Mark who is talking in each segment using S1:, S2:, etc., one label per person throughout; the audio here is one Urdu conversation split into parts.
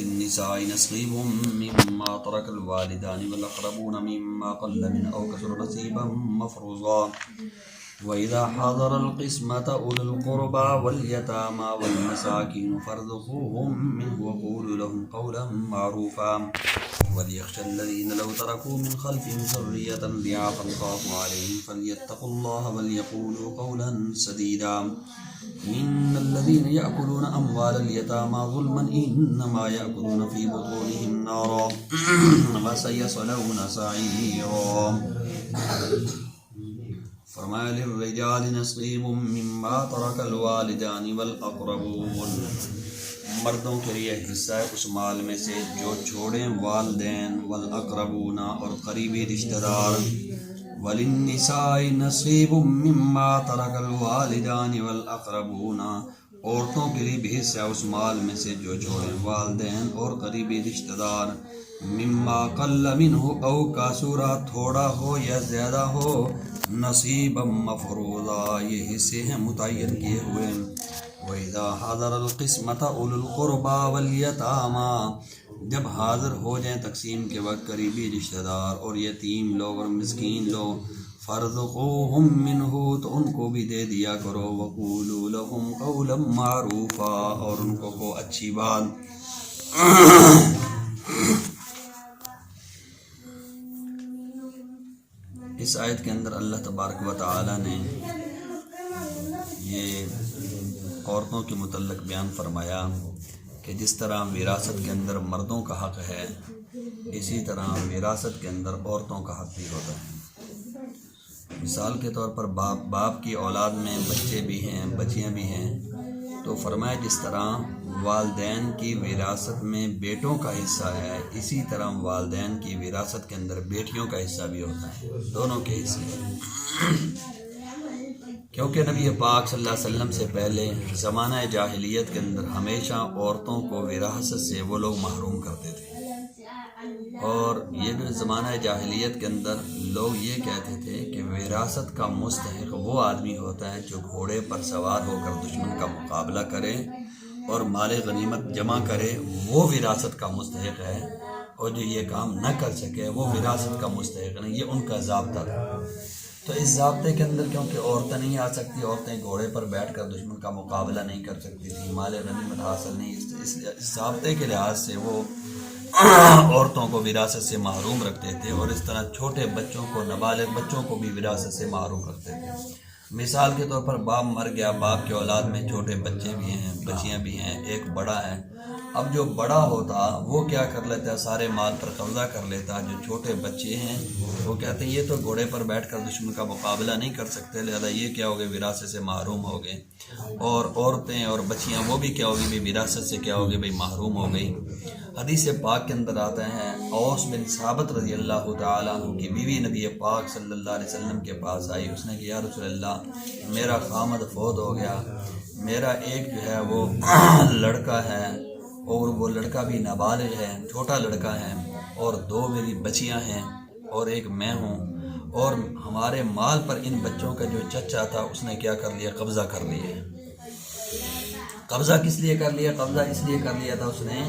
S1: وللنساء نصيب مما ترك الوالدان والأقربون مما قل من أو كثر نصيبا مفروضا وإذا حضر القسمة أولو القربى واليتامى والمساكين فارزقوهم منه وقولوا لهم قولا معروفا وليخشى الذين لو تركوا من خلفهم ذرية ضعافا خافوا عليهم فليتقوا الله وليقولوا قولا سديدا إن الذين يأكلون أموال اليتامى ظلما إنما يأكلون في بطونهم نارا وسيصلون سعيرا. فرمایا للرجال نصیب مما ترک الوالدان والاقربون، مردوں کے لیے حصہ ہے اس مال میں سے جو چھوڑیں والدین والاقربون اور قریبی رشتہ دار. وللنساء نصیب مما ترک الوالدان والاقربون، عورتوں کے لیے بھی حصہ ہے اس مال میں سے جو چھوڑیں والدین اور قریبی رشتہ دار. مما قل منہ او کثر، تھوڑا ہو یا زیادہ ہو، نصیبا مفروضا، یہ حصے ہیں متعین کیے ہوئے. وَإِذَا حَضَرَ الْقِسْمَةَ أُولُو الْقُرْبَى وَالْيَتَامَى، جب حاضر ہو جائیں تقسیم کے وقت قریبی رشتہ دار اور یتیم لوگ اور مسکین لوگ، فَارْزُقُوهُم مِّنْهُ، تو ان کو بھی دے دیا کرو. وَقُولُوا لَهُمْ قَوْلًا مَّعْرُوفًا، اور ان کو اچھی بات. اس آیت کے اندر اللہ تبارک و تعالی نے یہ عورتوں کے متعلق بیان فرمایا کہ جس طرح وراثت کے اندر مردوں کا حق ہے، اسی طرح وراثت کے اندر عورتوں کا حق بھی ہوتا ہے. مثال کے طور پر باپ کی اولاد میں بچے بھی ہیں، بچیاں بھی ہیں، تو فرمایا جس طرح والدین کی وراثت میں بیٹوں کا حصہ ہے، اسی طرح والدین کی وراثت کے اندر بیٹیوں کا حصہ بھی ہوتا ہے، دونوں کے حصے. کیونکہ نبی پاک صلی اللہ علیہ وسلم سے پہلے زمانہ جاہلیت کے اندر ہمیشہ عورتوں کو وراثت سے وہ لوگ محروم کرتے تھے. اور یہ جو زمانہ جاہلیت کے اندر لوگ یہ کہتے تھے کہ وراثت کا مستحق وہ آدمی ہوتا ہے جو گھوڑے پر سوار ہو کر دشمن کا مقابلہ کرے اور مال غنیمت جمع کرے، وہ وراثت کا مستحق ہے، اور جو یہ کام نہ کر سکے وہ وراثت کا مستحق نہیں. یہ ان کا ضابطہ تھا. تو اس ضابطے کے اندر کیونکہ عورتیں نہیں آ سکتی، عورتیں گھوڑے پر بیٹھ کر دشمن کا مقابلہ نہیں کر سکتی تھیں، مال غنیمت حاصل نہیں، اس ضابطے کے لحاظ سے وہ عورتوں کو وراثت سے محروم رکھتے تھے، اور اس طرح چھوٹے بچوں کو، نابالغ بچوں کو بھی وراثت سے محروم رکھتے تھے. مثال کے طور پر باپ مر گیا، باپ کے اولاد میں چھوٹے بچے بھی ہیں، بچیاں بھی ہیں، ایک بڑا ہے. اب جو بڑا ہوتا وہ کیا کر لیتا ہے، سارے مال پر قبضہ کر لیتا. جو چھوٹے بچے ہیں وہ کہتے ہیں یہ تو گھوڑے پر بیٹھ کر دشمن کا مقابلہ نہیں کر سکتے، لہذا یہ کیا ہو گئے، وراثت سے محروم ہو گئے. اور عورتیں اور بچیاں وہ بھی کیا ہوگی، بھی وراثت سے کیا ہوگی، بھائی محروم ہو گئی. حدیث پاک کے اندر آتا ہے، اوس بن ثابت رضی اللہ تعالیٰ عنہ کی بیوی نبی پاک صلی اللہ علیہ وسلم کے پاس آئی. اس نے کہا یا رسول اللہ، میرا خامد فوت ہو گیا، میرا ایک جو ہے وہ لڑکا ہے، اور وہ لڑکا بھی نابالغ ہے، چھوٹا لڑکا ہے، اور 2 میری بچیاں ہیں اور ایک میں ہوں، اور ہمارے مال پر ان بچوں کا جو چچا تھا اس نے کیا کر لیا، قبضہ کر لیا. قبضہ کس لیے کر لیا؟ قبضہ اس لیے کر لیا تھا اس نے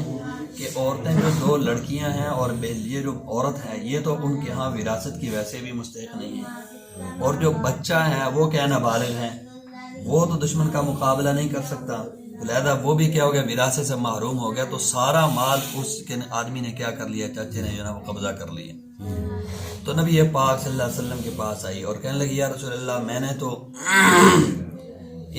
S1: کہ عورتیں جو 2 لڑکیاں ہیں اور یہ جو عورت ہے یہ تو ان کے ہاں وراثت کی ویسے بھی مستحق نہیں ہے، اور جو بچہ ہے وہ کیا نابالغ ہے، وہ تو دشمن کا مقابلہ نہیں کر سکتا، لہذا وہ بھی کیا ہو گیا، وراثت سے محروم ہو گیا. تو سارا مال اس کے آدمی نے کیا کر لیا، چچے نے جو ہے وہ قبضہ کر لیا. تو نبی پاک صلی اللہ علیہ وسلم کے پاس آئی اور کہنے لگی یا رسول اللہ، میں نے تو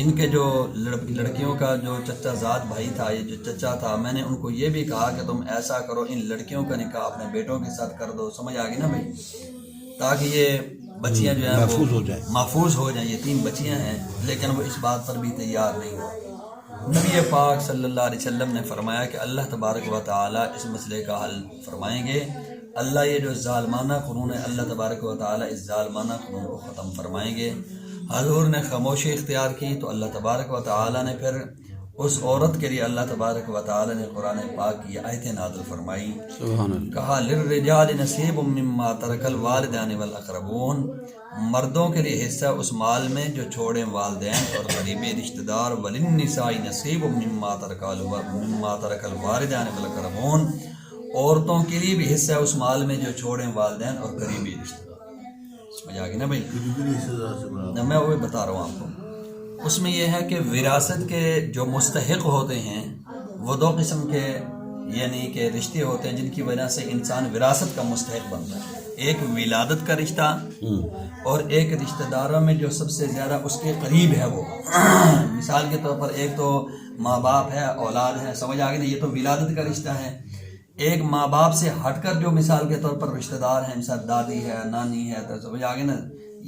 S1: ان کے جو لڑکیوں کا جو چچا زاد بھائی تھا، یہ جو چچا تھا، میں نے ان کو یہ بھی کہا کہ تم ایسا کرو، ان لڑکیوں کا نکاح اپنے بیٹوں کے ساتھ کر دو. سمجھ آ گئی نا بھائی، تاکہ یہ بچیاں جو ہیں محفوظ ہو جائیں. یہ 3 بچیاں ہیں، لیکن وہ اس بات پر بھی تیار نہیں ہو. نبی پاک صلی اللہ علیہ وسلم نے فرمایا کہ اللہ تبارک و تعالی اس مسئلے کا حل فرمائیں گے. اللہ یہ جو ظالمانہ قانون ہے، اللہ تبارک و تعالی اس ظالمانہ قانون کو ختم فرمائیں گے. حضور نے خاموشی اختیار کی تو اللہ تبارک و تعالی نے پھر اس عورت کے لیے اللہ تبارک و تعالی نے قرآن پاک کی آیتیں نازل فرمائی. کہا للرجال نصیب مما ترک الوالدان والاقربون، مردوں کے لیے حصہ اس مال میں جو چھوڑیں والدین اور قریبی رشتہ دار، وللنساء نصیب مما ترک الوالدان والاقربون، عورتوں کے لیے بھی حصہ اس مال میں جو چھوڑیں والدین اور قریبی رشتہ دار۔ سمجھ آ گئی نا بھائی؟ میں وہی بتا رہا ہوں آپ کو۔ اس میں یہ ہے کہ وراثت کے جو مستحق ہوتے ہیں وہ دو قسم کے یعنی کہ رشتے ہوتے ہیں جن کی وجہ سے انسان وراثت کا مستحق بنتا ہے۔ ایک ولادت کا رشتہ اور ایک رشتہ داروں میں جو سب سے زیادہ اس کے قریب ہے وہ مثال کے طور پر ایک تو ماں باپ ہے، اولاد ہے، سمجھ آ گئی نا، یہ تو ولادت کا رشتہ ہے۔ ایک ماں باپ سے ہٹ کر جو مثال کے طور پر رشتہ دار ہیں، مثال دادی ہے، نانی ہے، تو سمجھ آ گئی نا،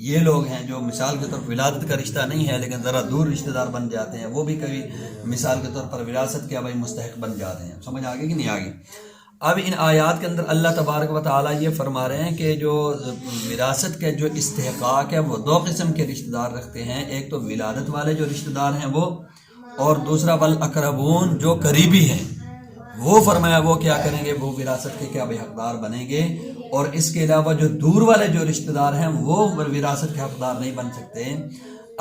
S1: یہ لوگ ہیں جو مثال کے طور پر ولادت کا رشتہ نہیں ہے لیکن ذرا دور رشتہ دار بن جاتے ہیں، وہ بھی کبھی مثال کے طور پر وراثت کے بھائی مستحق بن جاتے ہیں۔ سمجھ آگے کہ نہیں آگے؟ اب ان آیات کے اندر اللہ تبارک و تعالیٰ یہ فرما رہے ہیں کہ جو وراثت کے جو استحقاق ہے وہ دو قسم کے رشتہ دار رکھتے ہیں، ایک تو ولادت والے جو رشتہ دار ہیں وہ، اور دوسرا والاقربون جو قریبی ہیں وہ فرمایا وہ کیا کریں گے، وہ وراثت کے کیا بھائی حقدار بنیں گے، اور اس کے علاوہ جو دور والے جو رشتہ دار ہیں وہ وراثت کے حقدار نہیں بن سکتے۔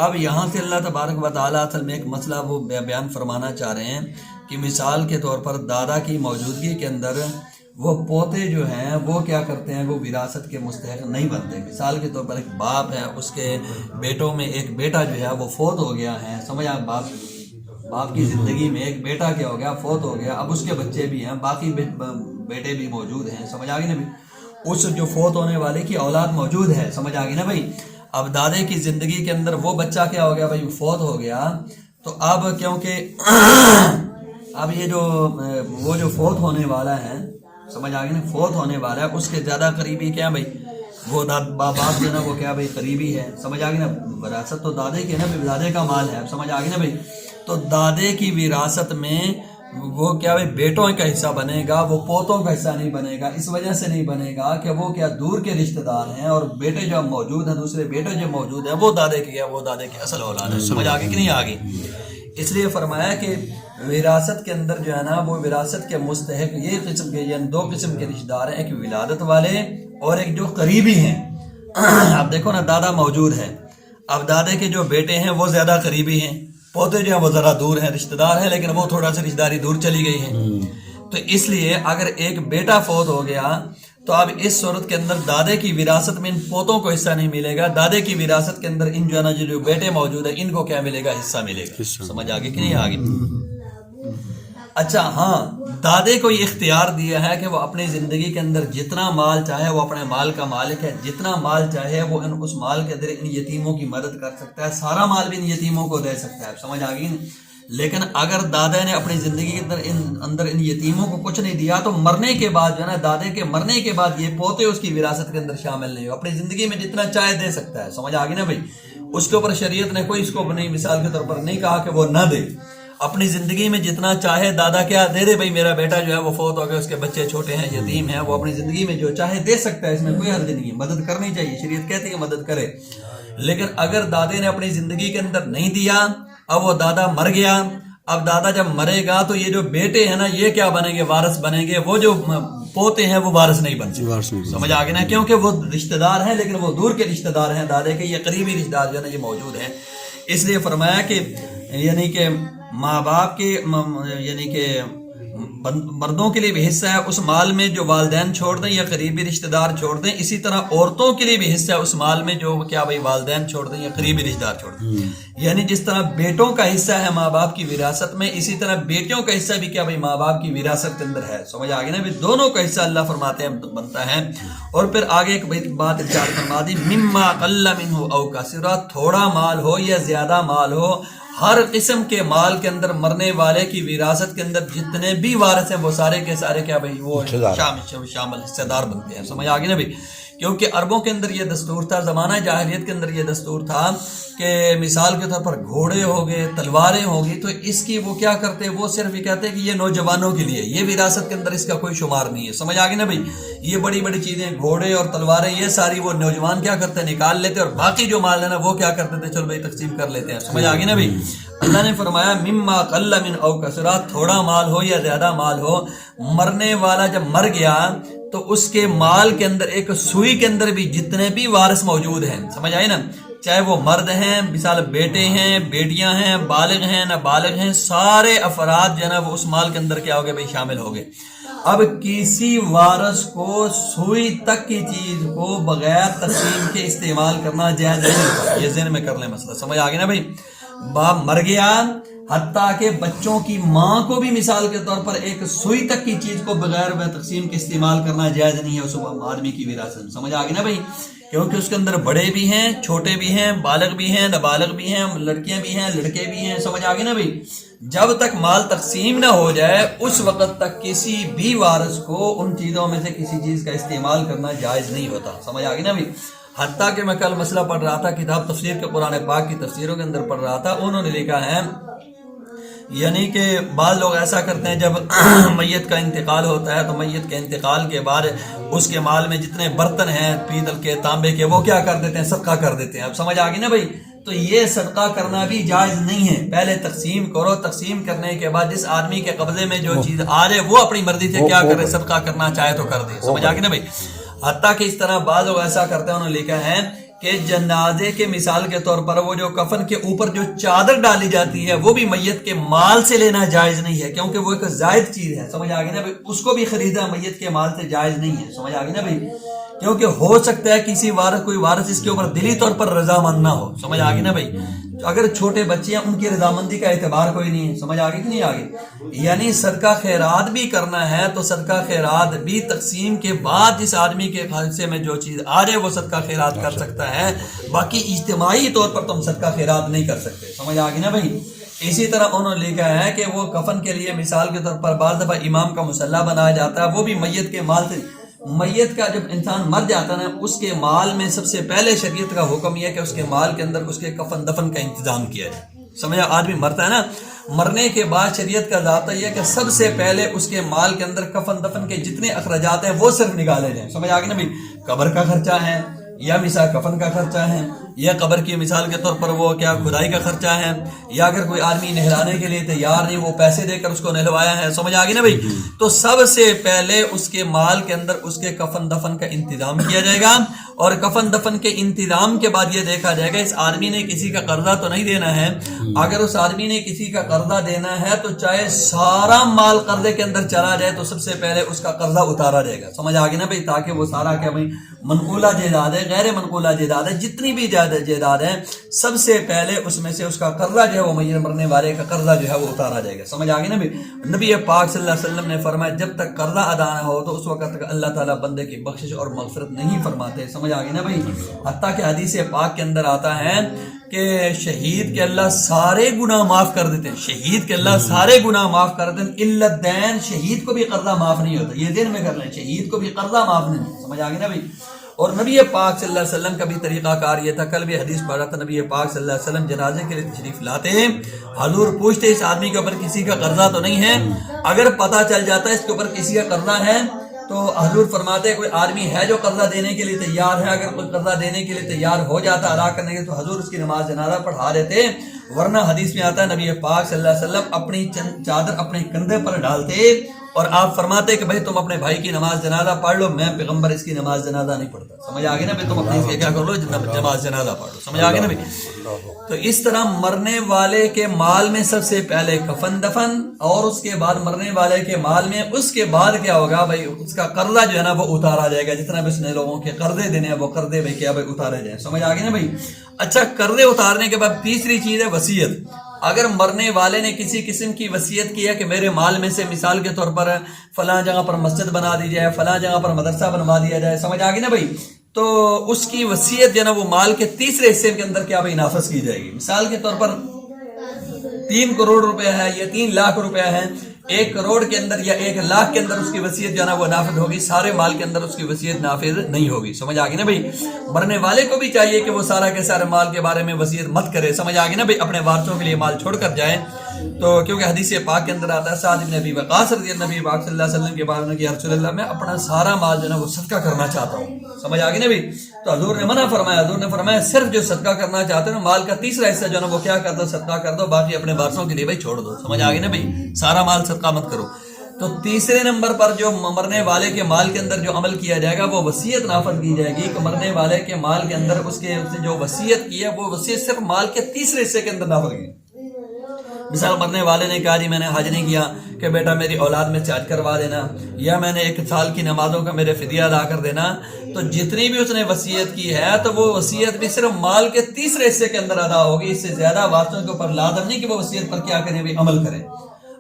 S1: اب یہاں سے اللہ تبارک و تعالیٰ اصل میں ایک مسئلہ وہ بیان فرمانا چاہ رہے ہیں کہ مثال کے طور پر دادا کی موجودگی کے اندر وہ پوتے جو ہیں وہ کیا کرتے ہیں، وہ وراثت کے مستحق نہیں بنتے۔ مثال کے طور پر ایک باپ ہے، اس کے بیٹوں میں ایک بیٹا جو ہے وہ فوت ہو گیا ہے، سمجھ آپ، باپ کی زندگی میں ایک بیٹا کیا ہو گیا، فوت ہو گیا، اب اس کے بچے بھی ہیں، باقی بیٹے بھی موجود ہیں، سمجھ آ گئی نا بھائی، اس جو فوت ہونے والے کی اولاد موجود ہے، سمجھ آ گئی نا بھائی۔ اب دادے کی زندگی کے اندر وہ بچہ کیا ہو گیا بھائی، فوت ہو گیا، تو اب کیونکہ اب یہ جو وہ جو فوت ہونے والا ہے، سمجھ آ گئی نا، فوت ہونے والا ہے، اس کے زیادہ قریبی کیا بھائی، وہ باپ جو ہے نا وہ کیا بھائی قریبی ہے، سمجھ آ گئی نا، وراثت تو دادے کی ہے نا، دادے کا مال ہے، سمجھ آ گئی نا بھائی۔ تو دادے کی وراثت میں وہ کیا بھائی بیٹوں کا حصہ بنے گا، وہ پوتوں کا حصہ نہیں بنے گا۔ اس وجہ سے نہیں بنے گا کہ وہ کیا دور کے رشتہ دار ہیں، اور بیٹے جو موجود ہیں، دوسرے بیٹے جو موجود ہیں وہ دادے کے کیا، وہ دادے کی اصل اولاد ہے، سمجھ آگے کہ نہیں آگے؟ اس لیے فرمایا کہ وراثت کے اندر جو ہے نا وہ وراثت کے مستحق یہ قسم کے یعنی دو قسم کے رشتہ دار ہیں، ایک ولادت والے اور ایک جو قریبی ہیں۔ اب دیکھو نا، دادا موجود ہے، اب دادے کے جو بیٹے ہیں وہ زیادہ قریبی ہیں، پوتے جو ہیں وہ ذرا دور ہیں، رشتہ دار ہیں لیکن وہ تھوڑا سا رشتہ داری دور چلی گئی ہے۔ تو اس لیے اگر ایک بیٹا فوت ہو گیا تو اب اس صورت کے اندر دادے کی وراثت میں ان پوتوں کو حصہ نہیں ملے گا، دادے کی وراثت کے اندر ان جو ہے نا جو بیٹے موجود ہیں ان کو کیا ملے گا، حصہ ملے گا۔ سمجھ آگے کہ نہیں آگے؟ اچھا ہاں، دادے کو یہ اختیار دیا ہے کہ وہ اپنی زندگی کے اندر جتنا مال چاہے وہ اپنے مال کا مالک ہے، جتنا مال چاہے وہ اس مال کے اندر ان یتیموں کی مدد کر سکتا ہے، سارا مال بھی ان یتیموں کو دے سکتا ہے، سمجھ آ گئی۔ لیکن اگر دادا نے اپنی زندگی کے اندر ان یتیموں کو کچھ نہیں دیا تو مرنے کے بعد جو ہے نا، دادے کے مرنے کے بعد یہ پوتے اس کی وراثت کے اندر شامل نہیں ہو، اپنی زندگی میں جتنا چاہے دے سکتا ہے، سمجھ آ گئی نا بھائی۔ اس کے اوپر شریعت نے کوئی اس کو اپنی مثال کے طور پر نہیں کہا کہ وہ نہ دے، اپنی زندگی میں جتنا چاہے دادا کیا دے دے، بھائی میرا بیٹا جو ہے وہ فوت ہو گیا، اس کے بچے چھوٹے ہیں، یتیم ہیں، وہ اپنی زندگی میں جو چاہے دے سکتا ہے، اس میں کوئی حرج نہیں ہے، مدد کرنی چاہیے، شریعت کہتی ہے مدد کرے۔ لیکن اگر دادے نے اپنی زندگی کے اندر نہیں دیا، اب وہ دادا مر گیا، اب دادا جب مرے گا تو یہ جو بیٹے ہیں نا یہ کیا بنیں گے، وارث بنیں گے، وہ جو پوتے ہیں وہ وارث نہیں بن سکتے، سمجھ آگے نا، کیونکہ وہ رشتہ دار ہیں لیکن وہ دور کے رشتہ دار ہیں دادے کے، یہ قریبی رشتہ دار جو ہے نا یہ موجود ہیں۔ اس لیے فرمایا کہ یعنی کہ ماں باپ کے یعنی کہ مردوں کے لیے بھی حصہ ہے اس مال میں جو والدین چھوڑ دیں یا قریبی رشتہ دار چھوڑ دیں، اسی طرح عورتوں کے لیے بھی حصہ ہے اس مال میں جو کیا بھائی والدین چھوڑ دیں یا قریبی رشتہ دار چھوڑ دیں۔ یعنی جس طرح بیٹوں کا حصہ ہے ماں باپ کی وراثت میں، اسی طرح بیٹیوں کا حصہ بھی کیا بھائی ماں باپ کی وراثت کے اندر ہے، سمجھ آگے نا، دونوں کا حصہ اللہ فرماتے ہیں بنتا ہے۔ اور پھر آگے ایک بات ارشاد فرما دی، مما قل منہ او کثر، تھوڑا مال ہو یا زیادہ مال ہو، ہر قسم کے مال کے اندر مرنے والے کی وراثت کے اندر جتنے بھی وارث ہیں وہ سارے کے سارے کیا بھائی وہ شامل حصہ دار بنتے ہیں، سمجھ آگے نا بھائی۔ کیونکہ عربوں کے اندر یہ دستور تھا، زمانہ جاہلیت کے اندر یہ دستور تھا کہ مثال کے طور پر گھوڑے ہو گئے، تلواریں ہو گئی، تو اس کی وہ کیا کرتے، وہ صرف یہ کہتے کہ یہ نوجوانوں کے لیے، یہ وراثت کے اندر اس کا کوئی شمار نہیں ہے، سمجھ آگے نا بھائی۔ یہ بڑی بڑی چیزیں گھوڑے اور تلواریں یہ ساری وہ نوجوان کیا کرتے نکال لیتے، اور باقی جو مال ہے نا وہ کیا کرتے تھے، چلو بھائی تقسیم کر لیتے ہیں، سمجھ آگے نا بھائی۔ اللہ نے فرمایا مما قل من او کثر، تھوڑا مال ہو یا زیادہ مال ہو، مرنے والا جب مر گیا تو اس کے مال کے اندر ایک سوئی کے اندر بھی جتنے بھی وارث موجود ہیں، سمجھ آئے نا، چاہے وہ مرد ہیں، مثال بیٹے ہیں، بیٹیاں ہیں، بالغ ہیں، نابالغ ہیں، سارے افراد جو ہے نا وہ اس مال کے اندر کیا ہو گئے بھائی، شامل ہو گئے۔ اب کسی وارث کو سوئی تک کی چیز کو بغیر تقسیم کے استعمال کرنا جائز نہیں ہوتا، یہ ذہن میں کر لیں مسئلہ، سمجھ آ گیا نا بھائی۔ باپ مر گیا، حتیٰ کہ بچوں کی ماں کو بھی مثال کے طور پر ایک سوئی تک کی چیز کو بغیر تقسیم کے استعمال کرنا جائز نہیں ہے اس آدمی کی وراثت، سمجھ آ گئی نا بھائی، کیونکہ اس کے اندر بڑے بھی ہیں، چھوٹے بھی ہیں، بالغ بھی ہیں، نابالغ بھی ہیں، لڑکیاں بھی ہیں، لڑکے بھی ہیں، سمجھ آ گئی نا بھائی۔ جب تک مال تقسیم نہ ہو جائے اس وقت تک کسی بھی وارث کو ان چیزوں میں سے کسی چیز کا استعمال کرنا جائز نہیں ہوتا، سمجھ آ گئی نا بھائی۔ حتیٰ کہ میں کل مسئلہ پڑھ رہا تھا، کتاب تفسیر کے قرآن پاک کی تفسیروں کے اندر پڑھ رہا تھا، انہوں نے لکھا ہے یعنی کہ بعض لوگ ایسا کرتے ہیں جب میت کا انتقال ہوتا ہے تو میت کے انتقال کے بعد اس کے مال میں جتنے برتن ہیں پیتل کے، تانبے کے، وہ کیا کر دیتے ہیں، صدقہ کر دیتے ہیں۔ اب سمجھ آ گئی نا بھائی، تو یہ صدقہ کرنا بھی جائز نہیں ہے۔ پہلے تقسیم کرو، تقسیم کرنے کے بعد جس آدمی کے قبضے میں جو چیز آ جائے وہ اپنی مرضی سے کیا کرے، صدقہ کرنا چاہے تو کر دے، سمجھ آ گئی نا بھائی۔ حتیٰ کہ اس طرح بعض لوگ ایسا کرتے ہیں، انہوں نے لکھا ہے کہ جنازے کے مثال کے طور پر وہ جو کفن کے اوپر جو چادر ڈالی جاتی ہے وہ بھی میت کے مال سے لینا جائز نہیں ہے، کیونکہ وہ ایک زائد چیز ہے، سمجھ آ گئی نا بھائی، اس کو بھی خریدنا میت کے مال سے جائز نہیں ہے، سمجھ آ گئی نا بھائی، کیونکہ ہو سکتا ہے کسی کوئی وارث اس کے اوپر دلی طور پر رضامند نہ ہو، سمجھ آ گئی نا بھائی۔ اگر چھوٹے بچے ہیں ان کی رضامندی کا اعتبار کوئی نہیں ہے، سمجھ آگے کہ نہیں آگے، یعنی صدقہ خیرات بھی کرنا ہے تو صدقہ خیرات بھی تقسیم کے بعد جس آدمی کے حصے میں جو چیز آ جائے وہ صدقہ خیرات کر سکتا ہے، باقی اجتماعی طور پر تم صدقہ خیرات نہیں کر سکتے، سمجھ آگے نا بھائی۔ اسی طرح انہوں نے لکھا ہے کہ وہ کفن کے لیے مثال کے طور پر بعض دفعہ امام کا مصلی بنایا جاتا ہے، وہ بھی میت کے مال سے۔ میت کا جب انسان مر جاتا ہے اس کے مال میں سب سے پہلے شریعت کا حکم یہ ہے کہ اس کے مال کے اندر اس کے کفن دفن کا انتظام کیا جائے، سمجھا، آدمی مرتا ہے نا، مرنے کے بعد شریعت کا ضابطہ یہ ہے کہ سب سے پہلے اس کے مال کے اندر کفن دفن کے جتنے اخراجات ہیں وہ صرف نکالے جائیں، سمجھ آ گئی نا بھائی، قبر کا خرچہ ہے یا مثال کفن کا خرچہ ہے یا قبر کی مثال کے طور پر وہ کیا کھدائی کا خرچہ ہے، یا اگر کوئی آدمی نہلانے کے لیے تیار نہیں وہ پیسے دے کر اس کو نہلوایا ہے، سمجھ آ گئی نا بھائی، تو سب سے پہلے اس کے مال کے اندر اس کے کفن دفن کا انتظام کیا جائے گا، اور کفن دفن کے انتظام کے بعد یہ دیکھا جائے گا اس آدمی نے کسی کا قرضہ تو نہیں دینا ہے، اگر اس آدمی نے کسی کا قرضہ دینا ہے تو چاہے سارا مال قرضے کے اندر چلا جائے تو سب سے پہلے اس کا قرضہ اتارا جائے گا، سمجھ آ گئی نا بھائی، تاکہ وہ سارا کیا بھائی منقولہ جائیداد ہے، غیر منقولہ جائیداد ہے، جتنی بھی جائیداد ہے سب سے پہلے اس میں سے اس کا قرضہ جو ہے وہ میت مرنے والے کا قرضہ جو ہے وہ اتارا جائے گا، سمجھ آ گئی نا بھائی۔ نبی پاک صلی اللہ علیہ وسلم نے فرمایا جب تک قرضہ ادا نہ ہو تو اس وقت تک اللہ تعالیٰ بندے کی بخشش اور مغفرت نہیں فرماتے، سمجھ آ گئی نا بھائی۔ حتیٰ کہ حدیث پاک کے اندر آتا ہے کہ شہید کے اللہ سارے گناہ معاف کر دیتے ہیں، شہید کے اللہ سارے گناہ معاف کر دیتے ہیں الا الدین، شہید کو بھی قرضہ معاف نہیں ہوتا، یہ ذہن میں کر لیں، شہید کو بھی قرضہ معاف نہیں، سمجھ آ گئی نا بھائی۔ اور نبی پاک صلی اللہ علیہ وسلم کا بھی طریقہ کار یہ تھا، کل بھی حدیث پڑھا تھا، نبی پاک صلی اللہ علیہ وسلم جنازے کے لیے تشریف لاتے ہیں، حضور پوچھتے اس آدمی کے اوپر کسی کا قرضہ تو نہیں ہے، اگر پتہ چل جاتا ہے اس کے اوپر کسی کا قرضہ ہے تو حضور فرماتے ہیں کوئی آدمی ہے جو قرضہ دینے کے لیے تیار ہے، اگر کوئی قرضہ دینے کے لیے تیار ہو جاتا ادا کرنے کے تو حضور اس کی نماز جنازہ پڑھا دیتے، ورنہ حدیث میں آتا ہے نبی پاک صلی اللہ علیہ وسلم اپنی چادر اپنے کندھے پر ڈالتے اور آپ فرماتے کہ بھائی تم اپنے بھائی کی نماز جنازہ پڑھ لو، میں پیغمبر اس کی نماز جنازہ نہیں پڑھتا، سمجھ آگے نا بھائی، تم اپنی اس کے کیا کر لو نماز جنازہ پڑھ لو، سمجھ آگے نا بھائی۔ تو اس طرح مرنے والے کے مال میں سب سے پہلے کفن دفن اور اس کے بعد مرنے والے کے مال میں اس کے بعد کیا ہوگا بھائی اس کا قرضہ جو ہے نا وہ اتارا جائے گا، جتنا بھی اس نے لوگوں کے قرضے دینے ہیں وہ قرضے بھائی کیا بھائی اتارے جائیں، سمجھ آگے نا بھائی۔ اچھا، قرضے اتارنے کے بعد تیسری چیز ہے وصیت، اگر مرنے والے نے کسی قسم کی وصیت کی ہے کہ میرے مال میں سے مثال کے طور پر فلاں جگہ پر مسجد بنا دی جائے، فلاں جگہ پر مدرسہ بنوا دیا جائے، سمجھ آ گئی نا بھائی، تو اس کی وصیت جو ہے نا وہ مال کے تیسرے حصے کے اندر کیا بھائی نافذ کی جائے گی۔ مثال کے طور پر 3 کروڑ روپے ہے یا 3 لاکھ روپے ہے، 1 کروڑ کے اندر یا 1 لاکھ کے اندر اس کی وصیت جو ہے نا وہ نافذ ہوگی، سارے مال کے اندر اس کی وصیت نافذ نہیں ہوگی، سمجھ آ گئی نا بھائی۔ مرنے والے کو بھی چاہیے کہ وہ سارا کے سارے مال کے بارے میں وصیت مت کرے، سمجھ آ گئی نا بھائی، اپنے وارثوں کے لیے مال چھوڑ کر جائے، تو کیونکہ حدیث پاک کے اندر آتا ہے سعد بن ابی وقاص رضی اللہ عنہ نبی پاک صلی اللہ علیہ وسلم کے بارے میں کہ یا رسول اللہ میں اپنا سارا مال جو ہے نا وہ صدقہ کرنا چاہتا ہوں، سمجھ آ گئی نا بھائی، تو حضور نے منع فرمایا، حضور نے فرمایا صرف جو صدقہ کرنا چاہتے ہیں مال کا تیسرا حصہ جو ہے نا وہ کیا کر دو صدقہ کر دو، باقی اپنے وارثوں کے لیے بھائی چھوڑ دو، سمجھ آ گئی نا بھائی، سارا مال صدقہ مت کرو۔ تو تیسرے نمبر پر جو مرنے والے کے مال کے اندر جو عمل کیا جائے گا وہ وصیت نافذ کی جائے گی کہ مرنے والے کے مال کے اندر اس نے جو وصیت کی ہے وہ وصیت صرف مال کے تیسرے حصے کے اندر نافذ کی. مثال مرنے والے نے کہا جی میں نے حج نہیں کیا کہ بیٹا میری اولاد میں سے حج کروا دینا, یا میں نے 1 سال کی نمازوں کا میرے فدیہ ادا کر دینا, تو جتنی بھی اس نے وصیت کی ہے تو وہ وصیت بھی صرف مال کے تیسرے حصے کے اندر ادا ہوگی, اس سے زیادہ وارثوں کے اوپر لازم نہیں کہ وہ وصیت پر کیا کریں بھی عمل کریں.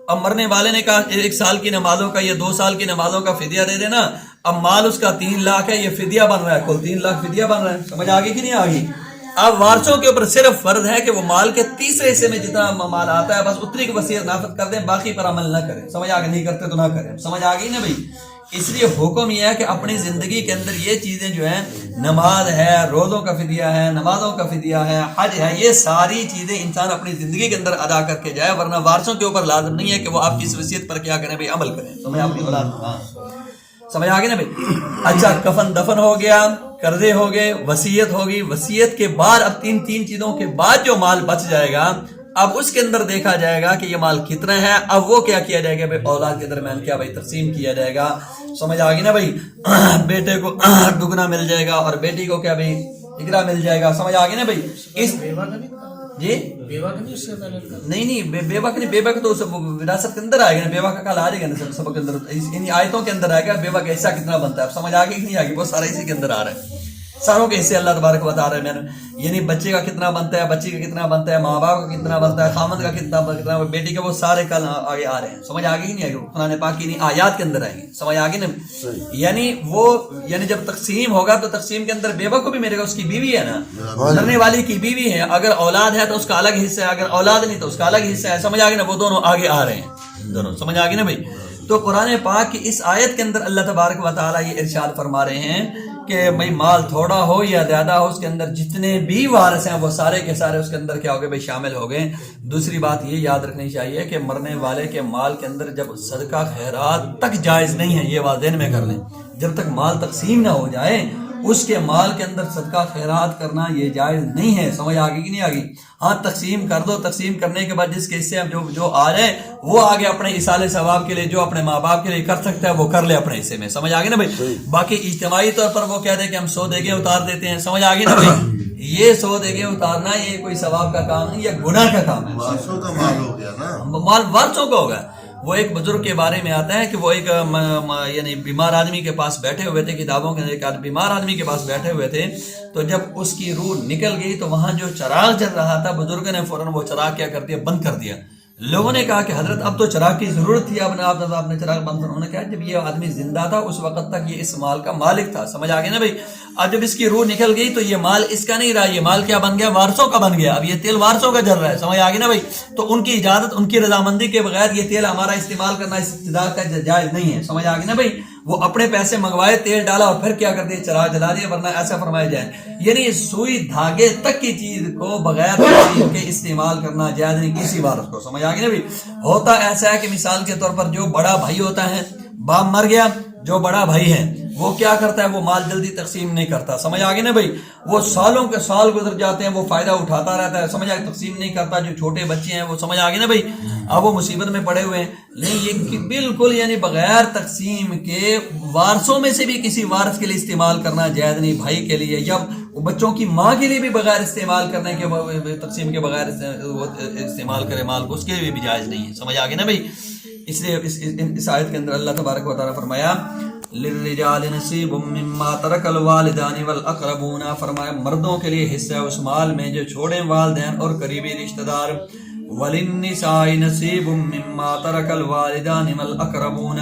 S1: اب مرنے والے نے کہا 1 سال کی نمازوں کا یا 2 سال کی نمازوں کا فدیہ دے دینا, اب مال اس کا 3 لاکھ ہے, یہ فدیہ بن رہا ہے, کل 3 لاکھ فدیہ بن رہا ہے. سمجھ آگے کہ نہیں آگی؟ اب وارثوں کے اوپر صرف فرض ہے کہ وہ مال کے تیسرے حصے میں جتنا مال آتا ہے بس اتنی کی وصیت نافذ کر دیں, باقی پر عمل نہ کریں. سمجھ آگے؟ نہیں کرتے تو نہ کریں. سمجھ آ گئی نا بھائی؟ اس لیے حکم یہ ہے کہ اپنی زندگی کے اندر یہ چیزیں جو ہیں, نماز ہے, روزوں کا فدیہ ہے, نمازوں کا فدیہ ہے, حج ہے, یہ ساری چیزیں انسان اپنی زندگی کے اندر ادا کر کے جائے, ورنہ وارثوں کے اوپر لازم نہیں ہے کہ وہ آپ کی اس وصیت پر کیا کریں بھائی, عمل کریں. سمجھ اپنی اولاد سمجھ آ گئی نا بھائی؟ اچھا, کفن دفن ہو گیا, قرضے ہو گئے, وصیت ہوگی. وصیت کے بعد اب تین چیزوں کے بعد جو مال بچ جائے گا اب اس کے اندر دیکھا جائے گا کہ یہ مال کتنا ہے. اب وہ کیا کیا جائے گا بھائی, اولاد کے درمیان کیا بھائی تقسیم کیا جائے گا. سمجھ آ گئی نا بھائی؟ بیٹے کو دگنا مل جائے گا اور بیٹی کو کیا بھائی تگنا مل جائے گا. سمجھ آ گئی نا بھائی؟ اس جی نہیں بیوہ کا نہیں, بیوہ کا تو وراثت کے اندر آئے گا نا, بیوہ کا کل آ جائے گا نا سب کے اندر, ان آیتوں کے اندر آئے گا بیوہ کا حصہ کتنا بنتا ہے. اب سمجھ آ گئی کہ نہیں آگے؟ وہ سارا اسی کے اندر آ رہا ہے, ساروں کے حصے اللہ تبارک بتا رہے ہیں. میں نے یعنی بچے کا کتنا بنتا ہے, بچی کا کتنا بنتا ہے, ماں باپ کا کتنا بنتا ہے, خامد کا کتنا, بیٹی کا, وہ سارے کل آگے آ رہے ہیں. سمجھ آ گئی نہیں آگے؟ قرآن پاک کی آیات کے اندر آئیں گے. سمجھ آ گئی نا؟ یعنی وہ یعنی جب تقسیم ہوگا تو تقسیم کے اندر بیوہ کو بھی ملے گا, اس کی بیوی ہے نا, مرنے والی کی بیوی ہے, اگر اولاد ہے تو اس کا الگ حصہ ہے, اگر اولاد نہیں تو اس کا الگ حصہ ہے. سمجھ آ گئی نا؟ وہ دونوں آگے آ رہے ہیں دونوں. سمجھ آ گئی نا بھائی؟ تو قرآن پاک کی اس آیت کے اندر اللہ تبارک و تعالیٰ یہ ارشاد فرما رہے ہیں کہ بھائی مال تھوڑا ہو یا زیادہ ہو, اس کے اندر جتنے بھی وارث ہیں وہ سارے کے سارے اس کے اندر کیا ہو گئے بھائی, شامل ہو گئے. دوسری بات یہ یاد رکھنی چاہیے کہ مرنے والے کے مال کے اندر جب صدقہ خیرات تک جائز نہیں ہے, یہ بات ذہن میں کر لیں, جب تک مال تقسیم نہ ہو جائے اس کے مال کے اندر صدقہ خیرات کرنا یہ جائز نہیں ہے. سمجھ آگے کہ نہیں آگی؟ ہاں تقسیم کر دو, تقسیم کرنے کے بعد جس کے حصے جو آ جائے وہ آگے اپنے اصال ثواب کے لیے جو اپنے ماں باپ کے لیے کر سکتا ہے وہ کر لے اپنے حصے میں. سمجھ آگے نا بھائی؟ باقی اجتماعی طور پر وہ کہہ دے کہ ہم 100 دیگیں اتار دیتے ہیں. سمجھ آگے نا بھائی؟ یہ 100 دیگیں اتارنا یہ کوئی ثواب کا کام نہیں, یہ گناہ کا کام ہے.
S2: وارثوں کا مال ہو گیا نا,
S1: مال وارثوں کا ہوگا. وہ ایک بزرگ کے بارے میں آتا ہے کہ وہ ایک یعنی بیمار آدمی کے پاس بیٹھے ہوئے تھے, کتابوں کے ایک بیمار آدمی کے پاس بیٹھے ہوئے تھے, تو جب اس کی روح نکل گئی تو وہاں جو چراغ جل رہا تھا بزرگ نے فوراً وہ چراغ کیا کر دیا, بند کر دیا. لوگوں نے کہا کہ حضرت اب تو چراغ کی ضرورت تھی, آپ نے چراغ بند کرنا. انہوں نے کہا جب یہ آدمی زندہ تھا اس وقت تک یہ اس مال کا مالک تھا. سمجھ آ گئی نا بھائی؟ اب جب اس کی روح نکل گئی تو یہ مال اس کا نہیں رہا, یہ مال کیا بن گیا, وارثوں کا بن گیا. اب یہ تیل وارثوں کا جل رہا ہے. سمجھ آ گئی نا بھائی؟ تو ان کی اجازت, ان کی رضامندی کے بغیر یہ تیل ہمارا استعمال کرنا استدعاء کا جائز نہیں ہے. سمجھ آ گئی نا بھائی؟ وہ اپنے پیسے منگوائے, تیل ڈالا اور پھر کیا کر دیا, چراغ جلا دیا, ورنہ ایسا فرمایا جائے. یعنی سوئی دھاگے تک کی چیز کو بغیر تقسیم کے استعمال کرنا جائز نہیں کسی وارث کو. سمجھ آ گئی نا بھائی؟ ہوتا ایسا ہے کہ مثال کے طور پر جو بڑا بھائی ہوتا ہے, باپ مر گیا, جو بڑا بھائی ہے وہ کیا کرتا ہے, وہ مال جلدی تقسیم نہیں کرتا. سمجھ آگے نا بھائی؟ وہ سالوں کے سال گزر جاتے ہیں, وہ فائدہ اٹھاتا رہتا ہے. سمجھ آگے؟ تقسیم نہیں کرتا. جو چھوٹے بچے ہیں وہ سمجھ آگے نا بھائی, اب وہ مصیبت میں پڑے ہوئے ہیں. نہیں, یہ بالکل یعنی بغیر تقسیم کے وارثوں میں سے بھی کسی وارث کے لیے استعمال کرنا جائز نہیں. بھائی کے لیے یا بچوں کی ماں کے لیے بھی بغیر استعمال کرنے کے, تقسیم کے بغیر استعمال کرے مال کو, اس کے لیے بھی جائز نہیں ہے. سمجھ آگے نا بھائی؟ اس لیے اس آیت کے اندر اللہ تبارک و تعالیٰ فرمایا للرجال نصیب مما ترک الوالدان والاقربون, فرمایا مردوں کے لیے حصہ اس مال میں جو چھوڑے والدین اور قریبی رشتہ دار. وللنساء نصیب مما ترک الوالدان والاقربون,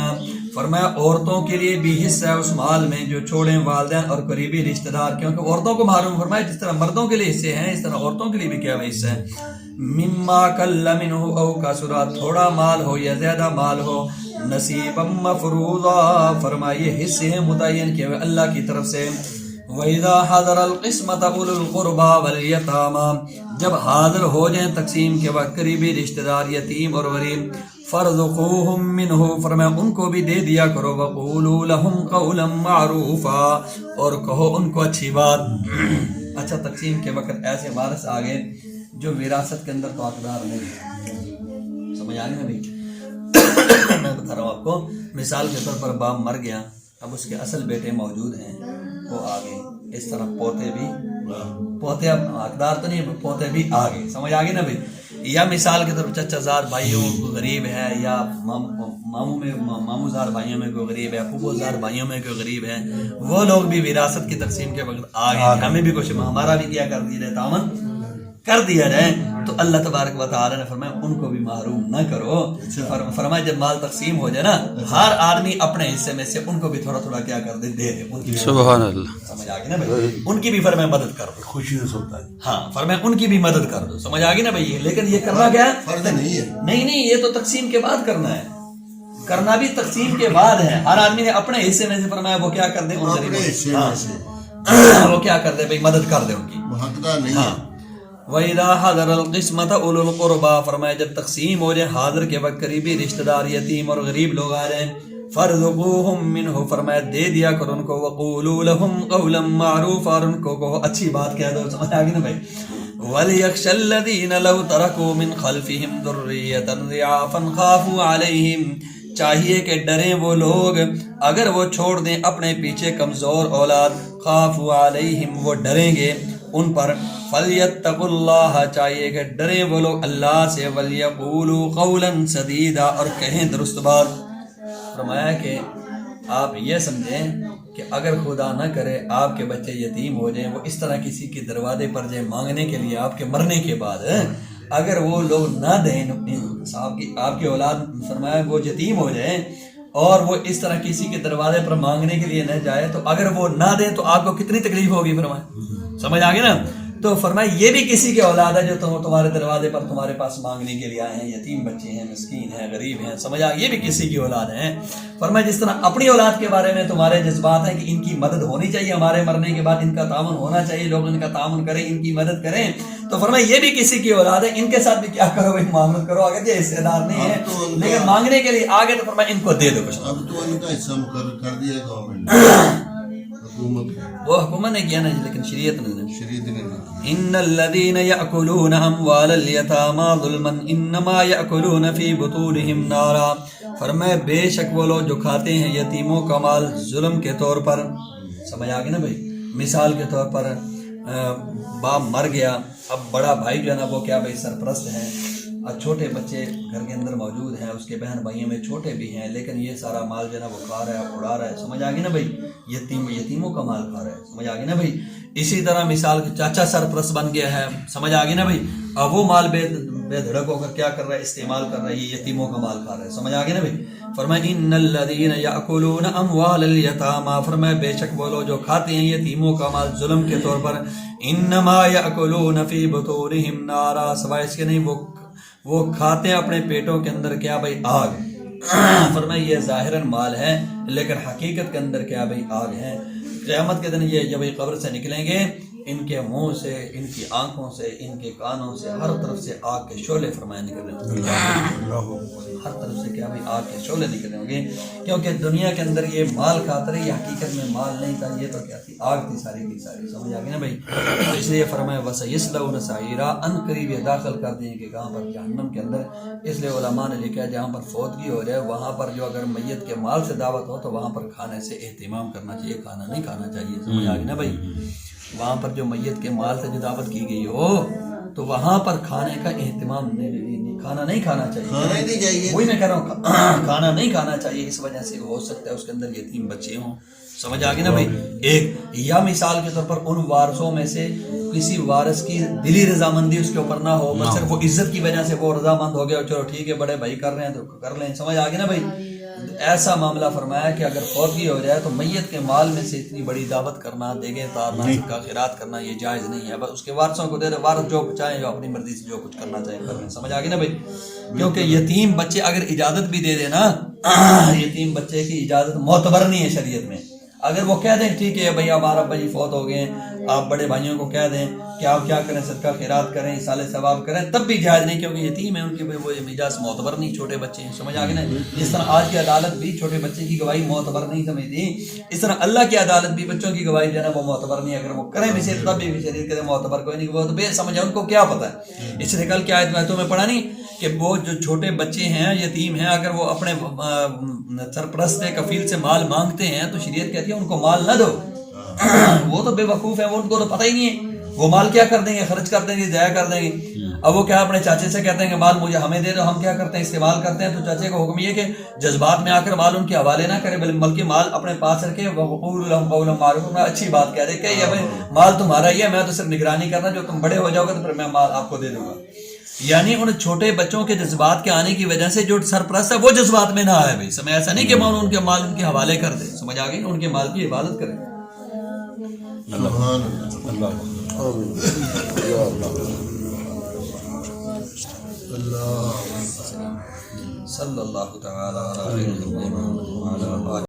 S1: فرمایا عورتوں کے لیے بھی حصہ ہے اس مال میں جو چھوڑے والدین اور قریبی رشتہ دار. کیونکہ عورتوں کو معلوم فرمایا جس طرح مردوں کے لیے حصے ہیں اس طرح عورتوں کے لیے بھی کیا حصہ ہے. مما قل منہ او کثر, تھوڑا مال ہو یا زیادہ مال ہو. نصیبا مفروضا, فرمائے حصے ہیں متعین کیے ہوئے اللہ کی طرف سے. وَإِذَا حَضَرَ الْقِسْمَةَ أُولُو الْقُرْبَى وَالْيَتَامَى, جب حاضر ہو جائیں تقسیم کے وقت قریبی رشتہ دار, یتیم اور غریب. فَارْزُقُوهُم مِّنْهُ, فرمایا ان کو بھی دے دیا کرو. وَقُولُوا لَهُمْ قَوْلًا مَّعْرُوفًا, اور کہو ان کو اچھی بات. اچھا, تقسیم کے وقت ایسے وارث آ گئے جو وراثت کے اندر تو حقدار نہیں. سمجھ آ گئی نا بھائی؟ میں بتا رہا ہوں آپ کو، مثال کے طور پر باپ مر گیا، اب اس کے اصل بیٹے موجود ہیں، وہ آ گئے، اس طرح پوتے اب حقدار تو نہیں، پوتے بھی آ گئے، سمجھ آ گئی نا بھائی. یا مثال کے طور پر چچا زار بھائیوں کو غریب ہے، یا ماموں زار بھائیوں میں کوئی غریب ہے، پھوپھو زار بھائیوں میں کوئی غریب ہے، وہ لوگ بھی وراثت کی تقسیم کے وقت آ گئے، ہمیں بھی کچھ ہمارا بھی کیا کر دیا جائے، تعاون کر دیا جائے. تو اللہ تبارک و تعالی نے فرمایا ان کو بھی محروم نہ کرو. فرمایا جب مال تقسیم ہو جائے نا، ہر آدمی اپنے حصے میں سے ان کو بھی تھوڑا تھوڑا کیا کر دے، دے دے.
S2: سبحان اللہ.
S1: سمجھ آ گئی نا بھائی، ان کی بھی فرمایا مدد کر دو،
S3: خوشی سے سنتا ہے.
S1: ہاں فرمایا ان کی بھی مدد کر دو. سمجھ آ گئی نا بھائی. لیکن یہ کرنا کیا ہے؟
S3: فرض نہیں ہے.
S1: نہیں یہ تو تقسیم کے بعد کرنا ہے، کرنا بھی تقسیم کے بعد ہے. ہر آدمی نے اپنے حصے میں سے فرمایا وہ کیا کر دے،
S3: اپنے حصے میں سے
S1: وہ کیا کر دے بھائی، مدد کر دے ان کی.
S3: حقدار نہیں ہے.
S1: وَإِذَا حَضَرَ الْقِسْمَةَ أُولُو الْقُرْبَى، فرمایا جب تقسیم ہو جائے حاضر کے وقت قریبی رشتہ دار، یتیم اور غریب لوگ آ جائیں، فَارْزُقُوهُم مِّنْهُ، فرمایا دے دیا کرو ان کو، وَقُولُوا لَهُمْ قَوْلًا مَّعْرُوفًا، اور ان کو کہو اچھی بات کہہ دو. سمجھ آ گئی نا بھائی. وَلْيَخْشَ الَّذِينَ لَوْ تَرَكُوا مِنْ خَلْفِهِمْ ذُرِّيَّةً ضِعَافًا خَافُوا عَلَيْهِمْ، چاہیے کہ ڈریں وہ لوگ اگر وہ چھوڑ دیں اپنے پیچھے کمزور اولاد، خَافُوا عَلَيْهِمْ وہ ڈریں گے ان پر، فَلْيَتَّقُوا اللَّهَ چاہیے کہ ڈریں وہ لوگ اللہ سے، وَلْيَقُولُوا قَوْلًا سَدِيدًا اور کہیں درست بات. فرمایا کہ آپ یہ سمجھیں کہ اگر خدا نہ کرے آپ کے بچے یتیم ہو جائیں، وہ اس طرح کسی کے دروازے پر جائیں مانگنے کے لیے آپ کے مرنے کے بعد، اگر وہ لوگ نہ دیں آپ کی اولاد، فرمایا وہ یتیم ہو جائیں اور وہ اس طرح کسی کے دروازے پر مانگنے کے لیے نہ جائے، تو اگر وہ نہ دیں تو آپ کو کتنی تکلیف ہوگی. فرمایا سمجھ آگے نا. تو فرمایا یہ بھی کسی کی اولاد ہے جو تمہارے دروازے پر تمہارے پاس مانگنے کے لیے آئے ہیں، یتیم بچے ہیں، مسکین ہیں، غریب ہیں. سمجھ آ یہ بھی کسی کی اولاد ہیں. فرمایا جس طرح اپنی اولاد کے بارے میں تمہارے جذبات ہیں کہ ان کی مدد ہونی چاہیے، ہمارے مرنے کے بعد ان کا تعاون ہونا چاہیے، لوگ ان کا تعاون کریں، ان کی مدد کریں، تو فرمایا یہ بھی کسی کی اولاد ہے، ان کے ساتھ بھی کیا کرو بھائی، معاملت کرو. اگر یہ حصے دار نہیں ہے لیکن مانگنے کے لیے آگے، تو فرمایا ان کو دے دو کچھ.
S3: اب تو ان کا حصہ مقرر کر دیا گورنمنٹ نے، حکومت
S1: وہ حکومت نے کیا نا، لیکن شریعت نے.
S3: شریعت نے.
S1: ان الذين ياكلون اموال اليتامى ظلما انما ياكلون في بطونهم نارا، فرمایا بے شک وہ لوگ جو کھاتے ہیں یتیموں کا مال ظلم کے طور پر. سمجھ آ گئی نا بھائی. مثال کے طور پر باپ مر گیا، اب بڑا بھائی جو ہے نا وہ کیا بھائی سرپرست ہے، اور چھوٹے بچے گھر کے اندر موجود ہیں، اس کے بہن بھائیوں میں چھوٹے بھی ہیں، لیکن یہ سارا مال جو ہے نا وہ کھا رہا ہے، اڑا رہا ہے. سمجھ آ گئی نا بھائی. یتیموں کا مال کھا رہا ہے. سمجھ آ گئی نا بھائی. اسی طرح مثال کے چاچا سرپرست بن گیا ہے. سمجھ آ گئی نا بھائی. اب وہ مال بے دھڑک ہو کر کیا کر رہا ہے، استعمال کر رہا ہے، یہ یتیموں کا مال کھا رہا ہے. سمجھ آ گئی نا بھائی. فرمایا ان الذين ياكلون اموال اليتامى، فرمایا بے شک وہ لوگ جو کھاتے ہیں یتیموں کا مال ظلم کے طور پر، انما ياكلون في بطونهم نارا، سوائے اس کے نہیں وہ کھاتے ہیں اپنے پیٹوں کے اندر کیا بھائی، آگ. فرمایا یہ ظاہراً مال ہے لیکن حقیقت کے اندر کیا بھائی، آگ ہے. قیامت کے دن یہ جب قبر سے نکلیں گے، ان کے منہ سے، ان کی آنکھوں سے، ان کے کانوں سے، ہر طرف سے آگ کے شعلے فرمایا نکل رہے ہوں گے. ہر طرف سے کیا بھائی آگ کے شعلے نکل رہے ہوں گے، کیونکہ دنیا کے اندر یہ مال کھاتے رہے، یہ حقیقت میں مال نہیں تھا، یہ تو کیا تھی، آگ تھی ساری کی ساری. سمجھ آ گئی نا بھائی. تو اس لیے فرمایا وَسَيَصْلَوْنَ سَعِيرًا، ان قریب یہ داخل کر دیں گے کہاں پر، جہنم کے اندر. اس لیے علماء نے لکھا ہے جہاں پر فوتگی ہو جائے وہاں پر جو اگر میت کے مال سے دعوت ہو تو وہاں پر کھانے سے اہتمام کرنا چاہیے، کھانا نہیں کھانا چاہیے. سمجھ آ گئی نا بھائی. وہاں پر جو میت کے مال سے جو دعوت کی گئی ہو تو وہاں پر کھانے کا اہتمام نہیں، کھانا نہیں کھانا چاہیے. وہی میں کہہ رہا ہوں کھانا نہیں کھانا چاہیے. اس وجہ سے ہو سکتا ہے اس کے اندر یتیم بچے ہوں. سمجھ آ گئی نا بھائی. ایک یا مثال کے طور پر ان وارثوں میں سے کسی وارث کی دلی رضامندی اس کے اوپر نہ ہو، بس صرف وہ عزت کی وجہ سے وہ رضامند ہو گیا، چلو ٹھیک ہے بڑے بھائی کر رہے ہیں تو کر لیں. سمجھ آ گئی نا بھائی. ایسا معاملہ فرمایا کہ اگر فوتگی ہو جائے تو میت کے مال میں سے اتنی بڑی دعوت کرنا، دیگیں تارنا، صدقہ خیرات کرنا یہ جائز نہیں ہے. بس اس کے وارثوں کو دے دے، وارث جو چاہیں جو اپنی مرضی سے جو کچھ کرنا چاہیں کر لیں. سمجھ آ گئی نا بھائی. کیونکہ یتیم بچے اگر اجازت بھی دے دے نا، یتیم بچے کی اجازت معتبر نہیں ہے شریعت میں. اگر وہ کہہ دیں ٹھیک ہے بھائی ہمارا ابا جی فوت ہو گئے ہیں آپ بڑے بھائیوں کو کہہ دیں کہ آپ کیا کریں، صدقہ خیرات کریں، ایصال ثواب کریں، تب بھی جائز نہیں، کیونکہ یتیم ہے ان کے وہ مجاز معتبر نہیں، چھوٹے بچے ہیں، سمجھ آگے نا. جس طرح آج کی عدالت بھی چھوٹے بچے کی گواہی معتبر نہیں سمجھتی، اس طرح اللہ کی عدالت بھی بچوں کی گواہی جو ہے نا وہ معتبر نہیں، اگر وہ کریں بھی تب بھی شریعت کے معتبر کوئی نہیں، وہ تو بے سمجھ ہے، ان کو کیا پتہ ہے. اس لیے کل کیا آیتوں میں پڑھا نہیں کہ وہ جو چھوٹے بچے ہیں، یتیم ہیں، اگر وہ اپنے سرپرست کفیل سے مال مانگتے ہیں تو شریعت کہتی ہے ان کو مال نہ دو. وہ تو بے وقوف ہے، وہ ان کو تو پتہ ہی نہیں ہے، وہ مال کیا کر دیں گے، خرچ کر دیں گے، ضائع کر دیں گے. اب وہ کیا اپنے چاچے سے کہتے ہیں کہ مال مجھے ہمیں دے دو، ہم کیا کرتے ہیں استعمال کرتے ہیں. تو چاچے کا حکم یہ کہ جذبات میں آ کر مال ان کے حوالے نہ کرے، بلکہ مال اپنے پاس رکھے، وقول لهم قولا معروفا، اچھی بات کہہ دے کہ یہ مال تمہارا ہی ہے، میں تو صرف نگرانی کرنا، جو تم بڑے ہو جاؤ گے تو پھر میں مال آپ کو دے دوں گا. یعنی ان چھوٹے بچوں کے جذبات کے آنے کی وجہ سے جو سرپرست ہے وہ جذبات میں نہ آئے بھائی. سمجھ ایسا نہیں کہ ان کے مال ان کے حوالے کر دے، سمجھ آ گئی، ان کے مال کی حفاظت کرے.
S3: سبحان اللہ.
S1: صلی اللہ تعالی علیہ وسلم.